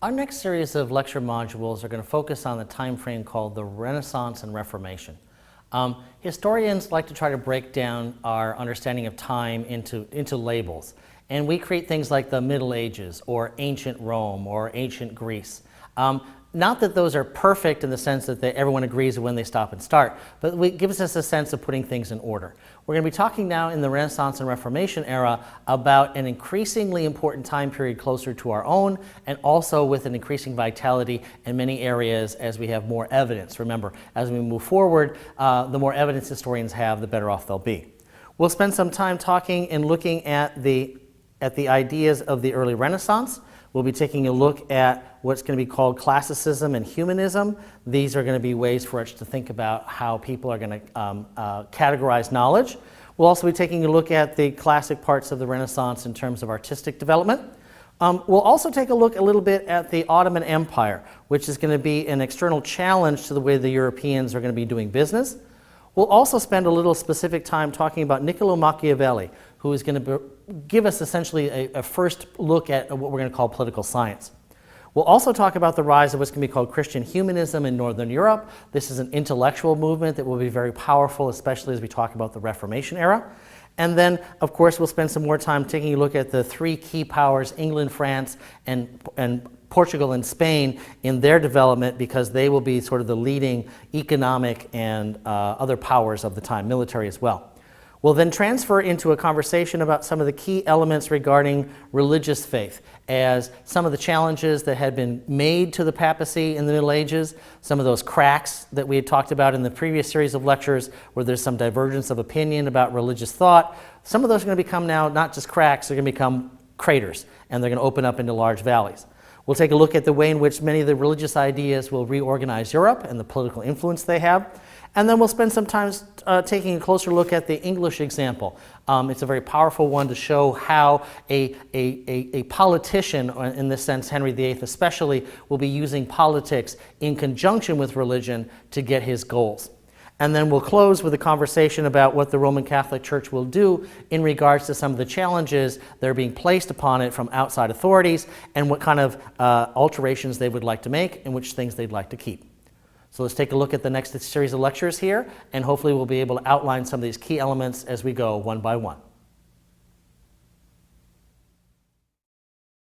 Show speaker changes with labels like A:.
A: Our next series of lecture modules are going to focus on the time frame called the Renaissance and Reformation. Historians like to try to break down our understanding of time into labels. And we create things like the Middle Ages, or ancient Rome, or ancient Greece. Not that those are perfect in the sense that everyone agrees when they stop and start, but it gives us a sense of putting things in order. We're going to be talking now in the Renaissance and Reformation era about an increasingly important time period closer to our own, and also with an increasing vitality in many areas as we have more evidence. Remember, as we move forward, the more evidence historians have, the better off they'll be. We'll spend some time talking and looking at the ideas of the early Renaissance. We'll be taking a look at what's going to be called classicism and humanism. These are going to be ways for us to think about how people are going to categorize knowledge. We'll also be taking a look at the classic parts of the Renaissance in terms of artistic development. We'll also take a look a little bit at the Ottoman Empire, which is going to be an external challenge to the way the Europeans are going to be doing business. We'll also spend a little specific time talking about Niccolo Machiavelli, who is going to give us essentially a first look at what we're going to call political science. We'll also talk about the rise of what's going to be called Christian humanism in Northern Europe. This is an intellectual movement that will be very powerful, especially as we talk about the Reformation era. And then, of course, we'll spend some more time taking a look at the three key powers, England, France, and Portugal and Spain, in their development, because they will be sort of the leading economic and other powers of the time, military as well. We'll then transfer into a conversation about some of the key elements regarding religious faith, as some of the challenges that had been made to the papacy in the Middle Ages, some of those cracks that we had talked about in the previous series of lectures, where there's some divergence of opinion about religious thought. Some of those are going to become now not just cracks, they're going to become craters, and they're going to open up into large valleys. We'll take a look at the way in which many of the religious ideas will reorganize Europe and the political influence they have. And then we'll spend some time taking a closer look at the English example. It's a very powerful one to show how a politician, in this sense Henry VIII especially, will be using politics in conjunction with religion to get his goals. And then we'll close with a conversation about what the Roman Catholic Church will do in regards to some of the challenges that are being placed upon it from outside authorities, and what kind of alterations they would like to make and which things they'd like to keep. So let's take a look at the next series of lectures here, and hopefully we'll be able to outline some of these key elements as we go one by one.